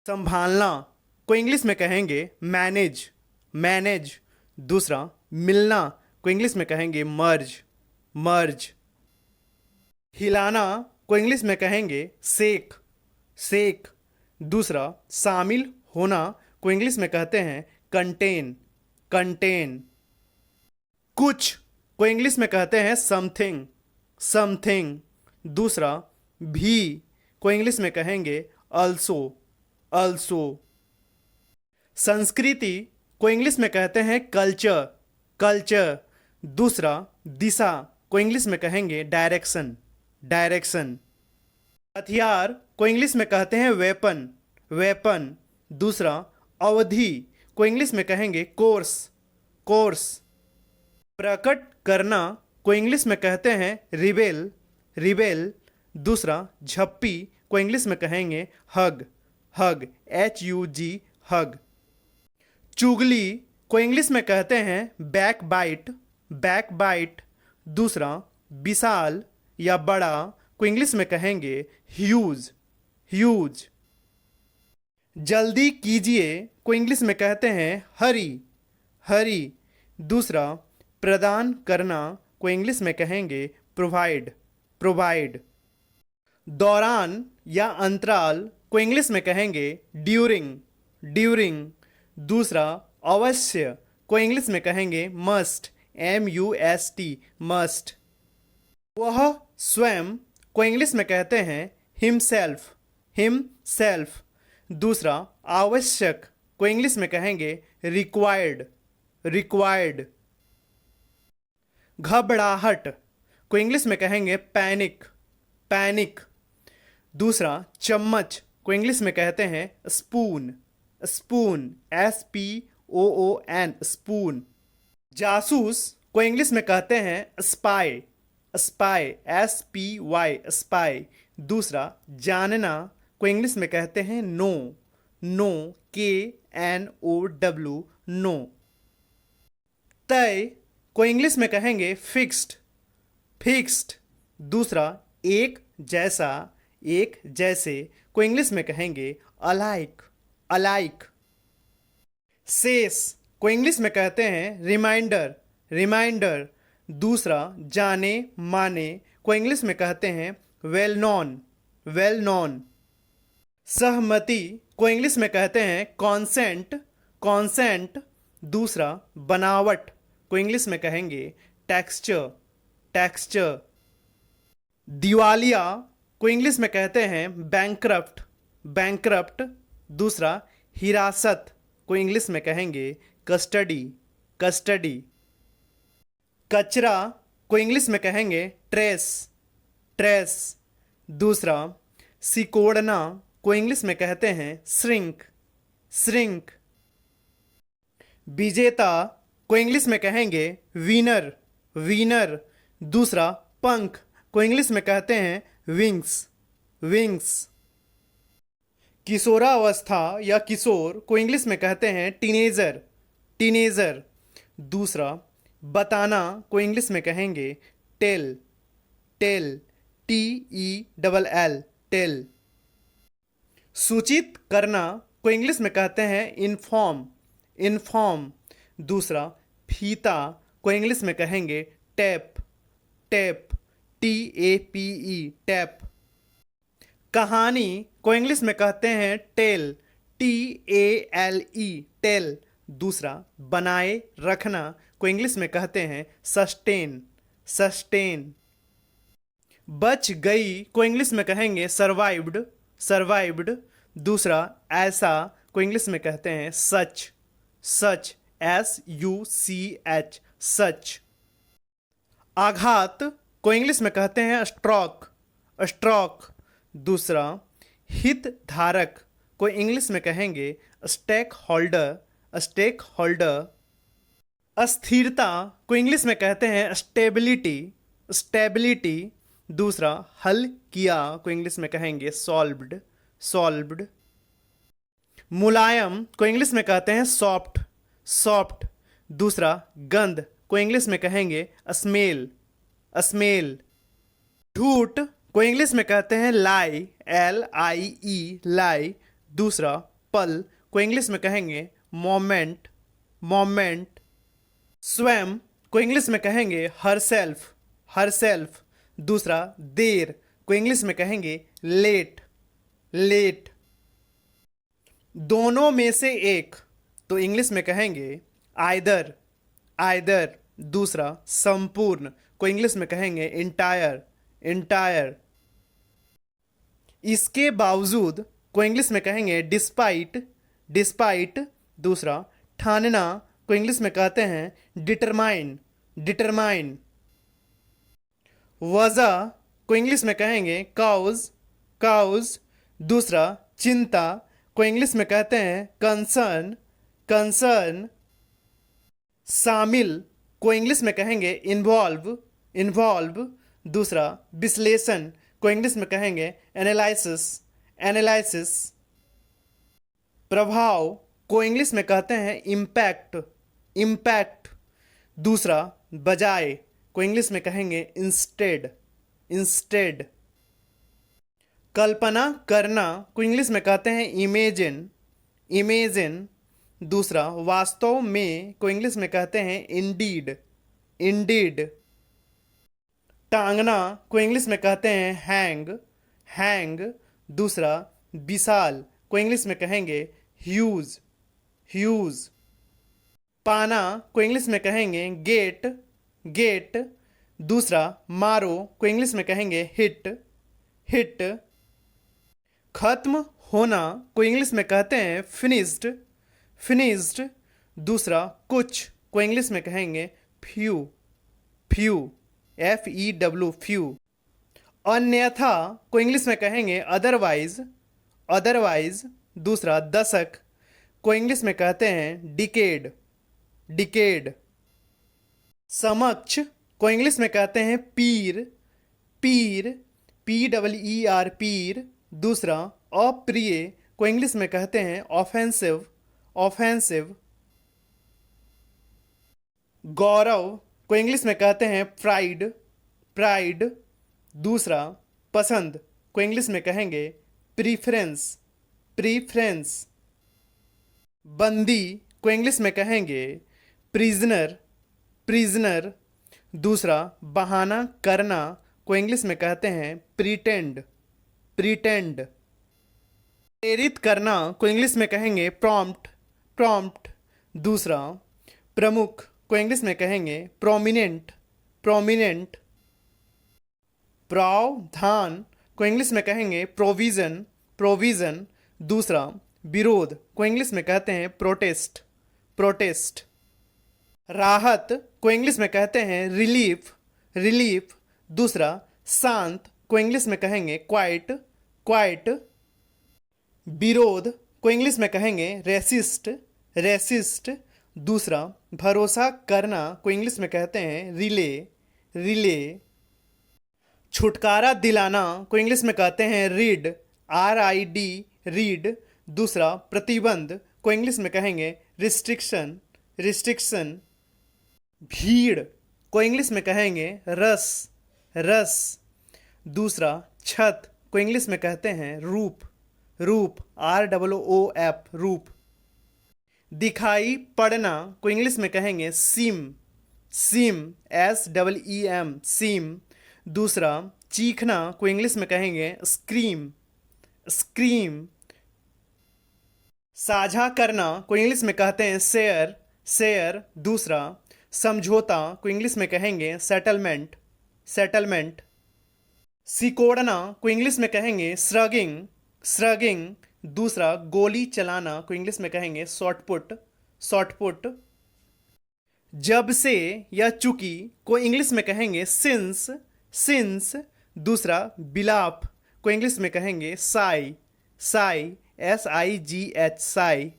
संभालना को इंग्लिश में कहेंगे मैनेज, मैनेज। दूसरा, मिलना को इंग्लिश में कहेंगे मर्ज, मर्ज। हिलाना को इंग्लिश में कहेंगे शेक, शेक। दूसरा, शामिल होना को इंग्लिश में कहते हैं कंटेन, कंटेन। कुछ को इंग्लिश में कहते हैं समथिंग, समथिंग। दूसरा, भी को इंग्लिश में कहेंगे अल्सो, अल्सो। संस्कृति को इंग्लिश में कहते हैं कल्चर, कल्चर। दूसरा, दिशा को इंग्लिश में कहेंगे डायरेक्शन, डायरेक्शन। हथियार को इंग्लिश में कहते हैं वेपन, वेपन। दूसरा, अवधि को इंग्लिश में कहेंगे कोर्स, कोर्स। प्रकट करना को इंग्लिश में कहते हैं रिबेल, रिबेल। दूसरा, झप्पी को इंग्लिश में कहेंगे हग, हग, HUG, हग। चुगली को इंग्लिश में कहते हैं बैक बाइट, बैक बाइट। दूसरा, विशाल या बड़ा को इंग्लिश में कहेंगे ह्यूज, ह्यूज। जल्दी कीजिए को इंग्लिश में कहते हैं हरी, हरी। दूसरा, प्रदान करना को इंग्लिश में कहेंगे प्रोवाइड, प्रोवाइड। दौरान या अंतराल को इंग्लिश में कहेंगे ड्यूरिंग, ड्यूरिंग। दूसरा, अवश्य को इंग्लिश में कहेंगे मस्ट, MUST, मस्ट। वह स्वयं को इंग्लिश में कहते हैं हिमसेल्फ, हिमसेल्फ। दूसरा, आवश्यक को इंग्लिश में कहेंगे रिक्वायर्ड, रिक्वायर्ड। घबराहट को इंग्लिश में कहेंगे पैनिक, पैनिक। दूसरा, चम्मच को इंग्लिश में कहते हैं स्पून, स्पून, SPOON, स्पून। जासूस को इंग्लिश में कहते हैं स्पाई, स्पाई, SPY, स्पाई। दूसरा, जानना को इंग्लिश में कहते हैं नो, नो, KNOW, नो। तय को इंग्लिश में कहेंगे फिक्स्ड, फिक्स्ड। दूसरा, एक जैसा, एक जैसे को इंग्लिश में कहेंगे अलाइक, अलाइक। शेष को इंग्लिश में कहते हैं रिमाइंडर, रिमाइंडर। दूसरा, जाने माने को इंग्लिश में कहते हैं वेल नॉन, वेल नॉन। सहमति को इंग्लिश में कहते हैं कॉन्सेंट, कॉन्सेंट। दूसरा, बनावट को इंग्लिश में कहेंगे टेक्सचर, टेक्सचर। दिवालिया को इंग्लिश में कहते हैं बैंकरप्ट, बैंकरप्ट। दूसरा, हिरासत को इंग्लिश में कहेंगे कस्टडी, कस्टडी। कचरा को इंग्लिश में कहेंगे ट्रेस, ट्रेस। दूसरा, सिकोड़ना को इंग्लिश में कहते हैं श्रिंक, श्रिंक। विजेता को इंग्लिश में कहेंगे विनर, विनर। दूसरा, पंख को इंग्लिश में कहते हैं विंग्स, विंग्स। किशोरावस्था या किशोर को इंग्लिश में कहते हैं टीनेजर, टीनेजर। दूसरा, बताना को इंग्लिश में कहेंगे टेल, टेल, TELL, टेल। सूचित करना को इंग्लिश में कहते हैं इन्फॉर्म, इन्फॉर्म। दूसरा, फीता को इंग्लिश में कहेंगे टैप, टैप, TAPE, टैप। कहानी को इंग्लिश में कहते हैं टेल, TALE, टेल। दूसरा, बनाए रखना को इंग्लिश में कहते हैं सस्टेन, सस्टेन। बच गई को इंग्लिश में कहेंगे सर्वाइव्ड, सर्वाइव्ड। दूसरा, ऐसा को इंग्लिश में कहते हैं सच, सच, SUCH, सच। आघात को इंग्लिश में कहते हैं स्ट्रोक, स्ट्रोक। दूसरा, हितधारक को इंग्लिश में कहेंगे स्टेक होल्डर, स्टेक होल्डर। अस्थिरता को इंग्लिश में कहते हैं स्टेबिलिटी, स्टेबिलिटी। दूसरा, हल किया को इंग्लिश में कहेंगे सॉल्व्ड, सॉल्व्ड। मुलायम को इंग्लिश में कहते हैं सॉफ्ट, सॉफ्ट। दूसरा, गंध को इंग्लिश में कहेंगे स्मेल, स्मेल। झूठ को इंग्लिश में कहते हैं लाई, LIE, लाई। दूसरा, पल को इंग्लिश में कहेंगे मोमेंट, मोमेंट। स्वयं को इंग्लिश में कहेंगे हर सेल्फ, हर सेल्फ। दूसरा देर को इंग्लिश में कहेंगे लेट, लेट। दोनों में से एक तो इंग्लिश में कहेंगे आइदर, आइदर। दूसरा संपूर्ण को इंग्लिश में कहेंगे इंटायर, इंटायर। इसके बावजूद को इंग्लिश में कहेंगे डिस्पाइट, डिस्पाइट। दूसरा ठानना को इंग्लिश में कहते हैं डिटरमाइन, डिटरमाइन। वजह को इंग्लिश में कहेंगे काउज, काउज। दूसरा चिंता को इंग्लिश में कहते हैं कंसर्न, कंसर्न। शामिल को इंग्लिश में कहेंगे इन्वॉल्व, इन्वॉल्व। दूसरा विश्लेषण को इंग्लिश में कहेंगे एनालिसिस, एनालिसिस। प्रभाव को इंग्लिश में कहते हैं इम्पैक्ट, इम्पैक्ट। दूसरा बजाय को इंग्लिश में कहेंगे इंस्टेड, इंस्टेड। कल्पना करना को इंग्लिश में कहते हैं इमेजिन, इमेजिन। दूसरा वास्तव में को इंग्लिश में कहते हैं इंडीड, इंडीड। टांगना को इंग्लिश में कहते हैं हैंग, हैंग। दूसरा विशाल को इंग्लिश में कहेंगे ह्यूज, ह्यूज। पाना को इंग्लिश में कहेंगे गेट, गेट। दूसरा मारो को इंग्लिश में कहेंगे हिट, हिट। खत्म होना को इंग्लिश में कहते हैं फिनिश्ड, फिनिश्ड। दूसरा कुछ को इंग्लिश में कहेंगे फ्यू, फ्यू, FEW, फ्यू। अन्यथा को इंग्लिश में कहेंगे अदरवाइज, अदरवाइज। दूसरा दशक को इंग्लिश में कहते हैं डिकेड, डिकेड। समक्ष को इंग्लिश में कहते हैं पीर, पीर, PEER, पीर। दूसरा अप्रिय को इंग्लिश में कहते हैं ऑफेंसिव, ऑफेंसिव। गौरव को इंग्लिश में कहते हैं प्राइड, प्राइड। दूसरा पसंद को इंग्लिश में कहेंगे प्रीफरेंस, प्रीफरेंस। बंदी को इंग्लिश में कहेंगे प्रिजनर, प्रिजनर। दूसरा बहाना करना को इंग्लिश में कहते हैं प्रीटेंड, प्रीटेंड। प्रेरित करना को इंग्लिश में कहेंगे प्रॉम्प्ट, प्रॉम्प्ट। दूसरा प्रमुख को इंग्लिश में कहेंगे प्रोमिनेंट, प्रोमिनेंट। प्रावधान को इंग्लिश में कहेंगे प्रोविजन, प्रोविजन। दूसरा विरोध को इंग्लिश में कहते हैं प्रोटेस्ट, प्रोटेस्ट। राहत को इंग्लिश में कहते हैं रिलीफ, रिलीफ। दूसरा शांत को इंग्लिश में कहेंगे क्वाइट, क्वाइट। विरोध को इंग्लिश में कहेंगे रेसिस्ट, रेसिस्ट। दूसरा भरोसा करना को इंग्लिश में कहते हैं रिले, रिले। छुटकारा दिलाना को इंग्लिश में कहते हैं रीड, RID, रीड। दूसरा प्रतिबंध को इंग्लिश में कहेंगे रिस्ट्रिक्शन, रिस्ट्रिक्शन। भीड़ को इंग्लिश में कहेंगे रस, रस। दूसरा छत को इंग्लिश में कहते हैं रूप, रूप, ROOF, रूप। दिखाई पड़ना को इंग्लिश में कहेंगे सीम, सीम, SEEM, सीम। दूसरा चीखना को इंग्लिश में कहेंगे स्क्रीम, स्क्रीम। साझा करना को इंग्लिश में कहते हैं शेयर, शेयर। दूसरा समझौता को इंग्लिश में कहेंगे सेटलमेंट, सेटलमेंट। सिकोड़ना को इंग्लिश में कहेंगे श्रगिंग, श्रगिंग। दूसरा गोली चलाना को इंग्लिश में कहेंगे शॉटपुट, शॉटपुट। जब से या चूंकि को इंग्लिश में कहेंगे सिंस, सिंस। दूसरा बिलाप को इंग्लिश में कहेंगे साई, साई, SIGH, साई।